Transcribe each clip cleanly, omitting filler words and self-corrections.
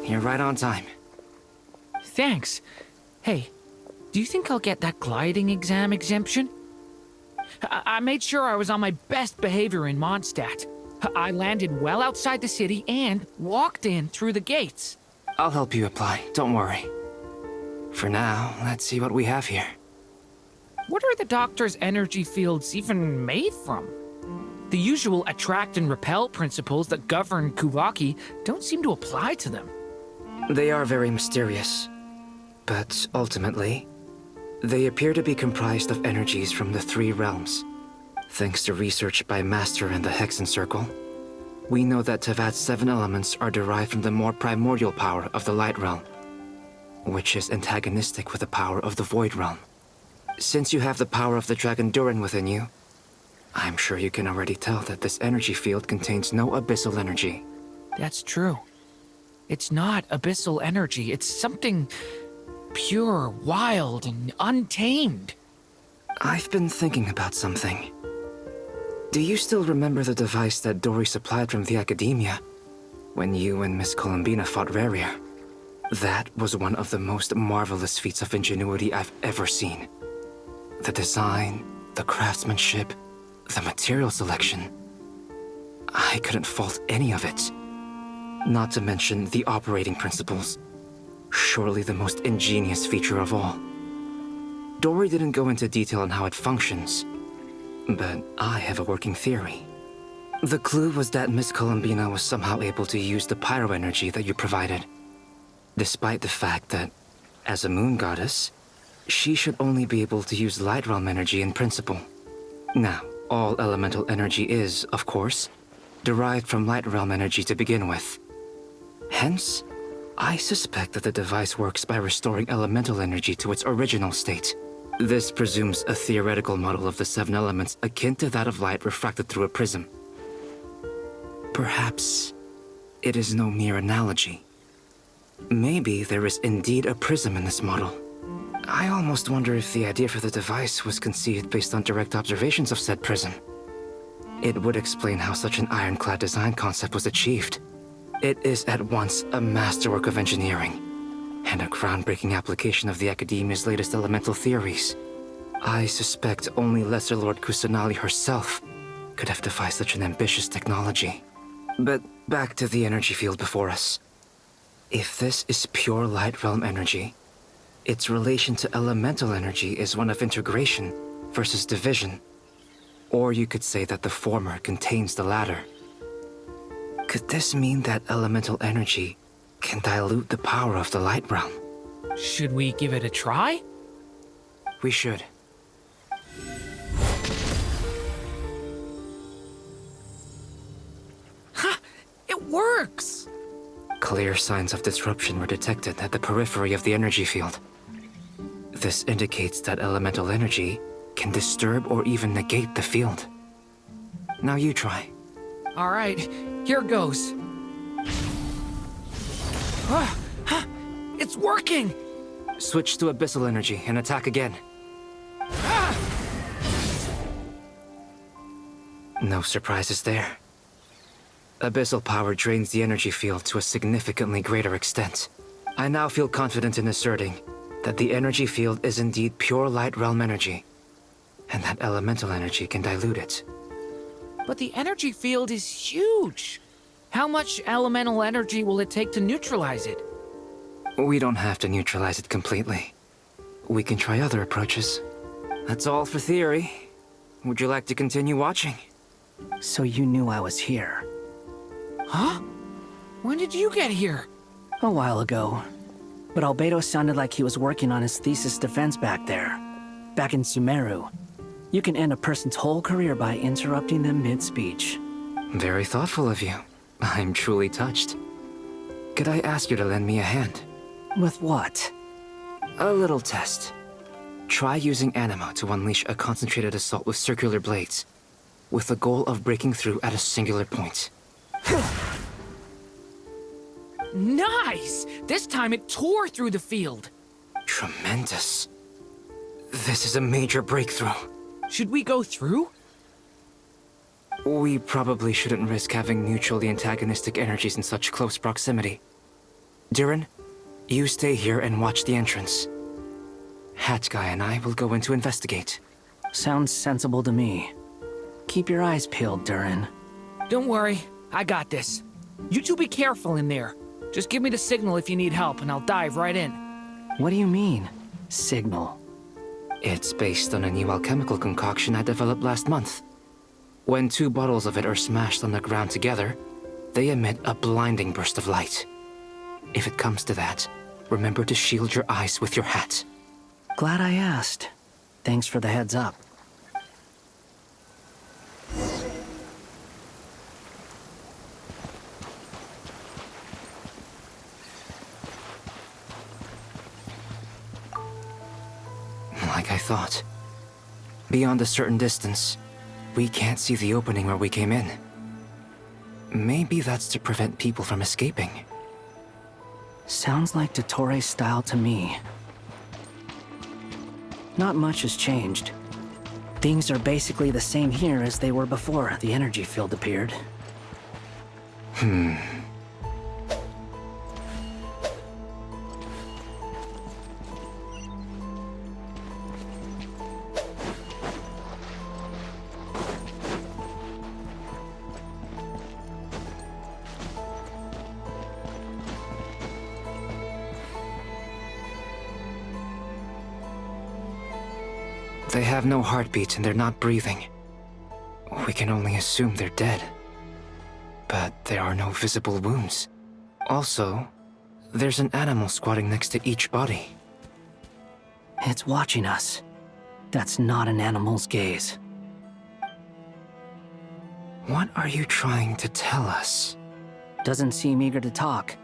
You're right on time. Thanks. Hey, do you think I'll get that gliding exam exemption? I made sure I was on my best behavior in Mondstadt. I landed well outside the city and walked in through the gates. I'll help you apply, don't worry. For now, let's see what we have here. What are the doctor's energy fields even made from? The usual attract and repel principles that govern Kuvaki don't seem to apply to them. They are very mysterious, but ultimately, they appear to be comprised of energies from the three realms. Thanks to research by Master and the Hexen Circle, we know that Tevat's 7 elements are derived from the more primordial power of the Light Realm, which is antagonistic with the power of the Void Realm. Since you have the power of the Dragon Durin within you, I'm sure you can already tell that this energy field contains no abyssal energy. That's true. It's not abyssal energy, it's something pure, wild, and untamed. I've been thinking about something. Do you still remember the device that Dory supplied from the Academia when you and Miss Columbina fought Raria? That was one of the most marvelous feats of ingenuity I've ever seen. The design, the craftsmanship, the material selection. I couldn't fault any of it. Not to mention the operating principles. Surely the most ingenious feature of all. Dory didn't go into detail on how it functions, but I have a working theory. The clue was that Miss Columbina was somehow able to use the pyro energy that you provided, despite the fact that, as a moon goddess, she should only be able to use Light Realm energy in principle. Now, all elemental energy is, of course, derived from Light Realm energy to begin with. Hence, I suspect that the device works by restoring elemental energy to its original state. This presumes a theoretical model of the 7 elements akin to that of light refracted through a prism. Perhaps it is no mere analogy. Maybe there is indeed a prism in this model. I almost wonder if the idea for the device was conceived based on direct observations of said prism. It would explain how such an ironclad design concept was achieved. It is at once a masterwork of engineering and a groundbreaking application of the Academia's latest elemental theories. I suspect only Lesser Lord Kusanali herself could have devised such an ambitious technology. But back to the energy field before us. If this is pure Light Realm energy, its relation to elemental energy is one of integration versus division. Or you could say that the former contains the latter. Could this mean that elemental energy can dilute the power of the Light Realm? Should we give it a try? We should. Ha! It works! Clear signs of disruption were detected at the periphery of the energy field. This indicates that elemental energy can disturb or even negate the field. Now you try. All right, here goes. It's working! Switch to abyssal energy and attack again. No surprises there. Abyssal power drains the energy field to a significantly greater extent. I now feel confident in asserting that the energy field is indeed pure Light Realm energy, and that elemental energy can dilute it. But the energy field is huge. How much elemental energy will it take to neutralize it? We don't have to neutralize it completely. We can try other approaches. That's all for theory. Would you like to continue watching? So you knew I was here. Huh? When did you get here? A while ago. But Albedo sounded like he was working on his thesis defense back there. Back in Sumeru. You can end a person's whole career by interrupting them mid-speech. Very thoughtful of you. I'm truly touched. Could I ask you to lend me a hand? With what? A little test. Try using Anima to unleash a concentrated assault with circular blades, with the goal of breaking through at a singular point. Nice! This time it tore through the field. Tremendous. This is a major breakthrough. Should we go through? We probably shouldn't risk having mutually antagonistic energies in such close proximity. Durin, you stay here and watch the entrance. Hat Guy and I will go in to investigate. Sounds sensible to me. Keep your eyes peeled, Durin. Don't worry, I got this. You two be careful in there. Just give me the signal if you need help, and I'll dive right in. What do you mean, signal? It's based on a new alchemical concoction I developed last month. When 2 bottles of it are smashed on the ground together, they emit a blinding burst of light. If it comes to that, remember to shield your eyes with your hat. Glad I asked. Thanks for the heads up. Like I thought. Beyond a certain distance, we can't see the opening where we came in. Maybe that's to prevent people from escaping. Sounds like Dottore style to me. Not much has changed. Things are basically the same here as they were before the energy field appeared. They have no heartbeat and they're not breathing. We can only assume they're dead. But there are no visible wounds. Also, there's an animal squatting next to each body. It's watching us. That's not an animal's gaze. What are you trying to tell us? Doesn't seem eager to talk.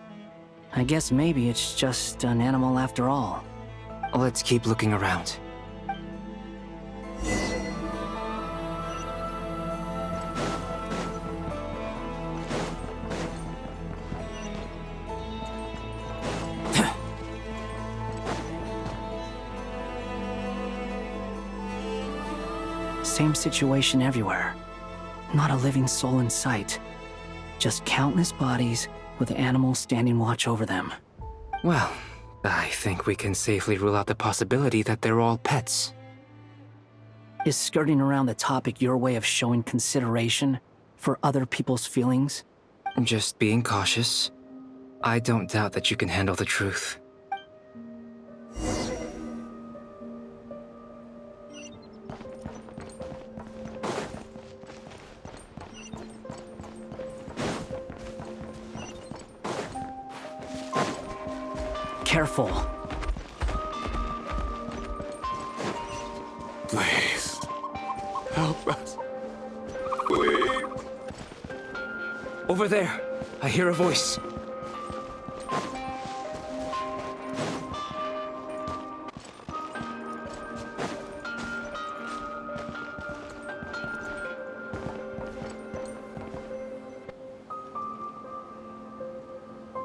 I guess maybe it's just an animal after all. Let's keep looking around. Same situation everywhere. Not a living soul in sight. Just countless bodies with animals standing watch over them. Well, I think we can safely rule out the possibility that they're all pets. Is skirting around the topic your way of showing consideration for other people's feelings? Just being cautious. I don't doubt that you can handle the truth. Careful. Please, help us. Please. Over there! I hear a voice.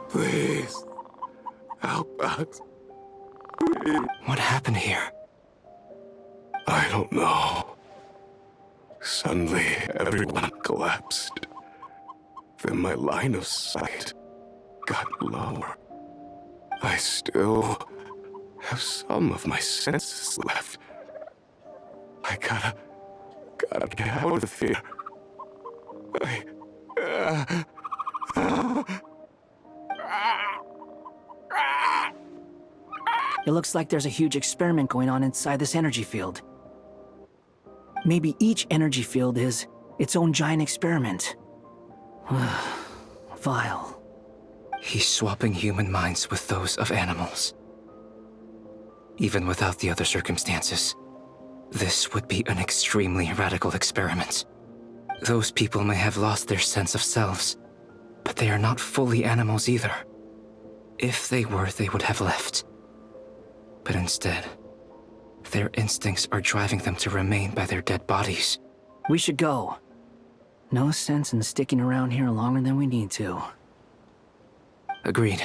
Please, help us. Please. What happened here? I don't know. Suddenly, everyone collapsed. Then my line of sight got lower. I still have some of my senses left. I gotta get out of here. It looks like there's a huge experiment going on inside this energy field. Maybe each energy field is its own giant experiment. Vile. He's swapping human minds with those of animals. Even without the other circumstances, this would be an extremely radical experiment. Those people may have lost their sense of selves, but they are not fully animals either. If they were, they would have left. But instead, their instincts are driving them to remain by their dead bodies. We should go. No sense in sticking around here longer than we need to. Agreed.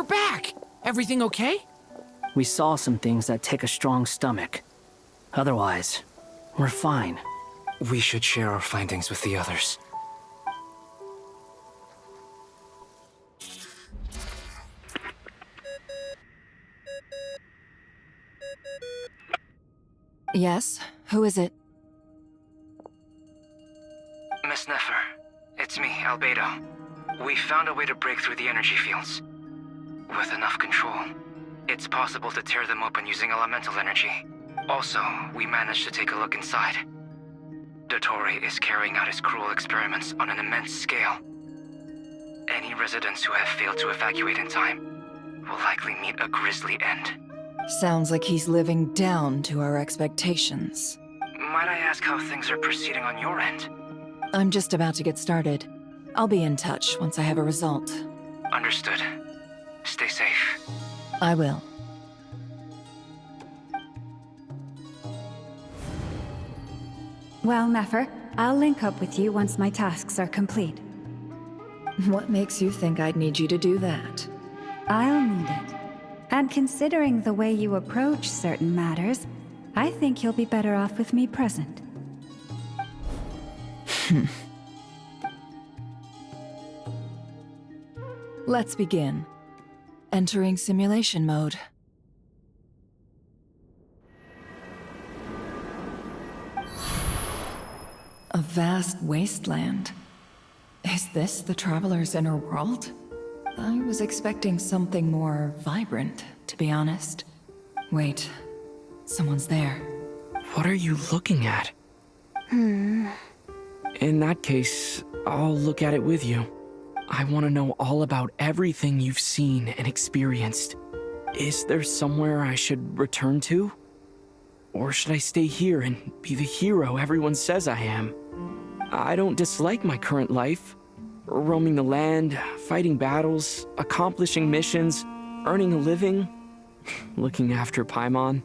you're back! Everything okay? We saw some things that take a strong stomach. Otherwise, we're fine. We should share our findings with the others. Yes? Who is it? Miss Nefer, it's me, Albedo. We found a way to break through the energy fields. With enough control, it's possible to tear them open using elemental energy. Also, we managed to take a look inside. Dottore is carrying out his cruel experiments on an immense scale. Any residents who have failed to evacuate in time will likely meet a grisly end. Sounds like he's living down to our expectations. Might I ask how things are proceeding on your end? I'm just about to get started. I'll be in touch once I have a result. Understood. Stay safe. I will. Well, Nefer, I'll link up with you once my tasks are complete. What makes you think I'd need you to do that? I'll need it. And considering the way you approach certain matters, I think you'll be better off with me present. Let's begin. Entering simulation mode. A vast wasteland. Is this the Traveler's inner world? I was expecting something more vibrant, to be honest. Wait, someone's there. What are you looking at? In that case, I'll look at it with you. I want to know all about everything you've seen and experienced. Is there somewhere I should return to? Or should I stay here and be the hero everyone says I am? I don't dislike my current life. Roaming the land, fighting battles, accomplishing missions, earning a living, looking after Paimon.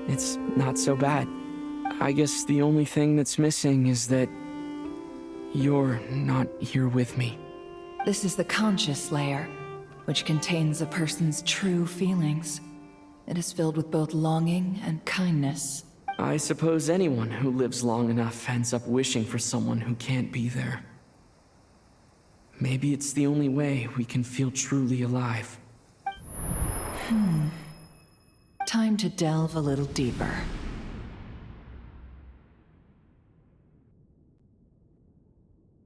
It's not so bad. I guess the only thing that's missing is that you're not here with me. This is the conscious layer, which contains a person's true feelings. It is filled with both longing and kindness. I suppose anyone who lives long enough ends up wishing for someone who can't be there. Maybe it's the only way we can feel truly alive. Time to delve a little deeper.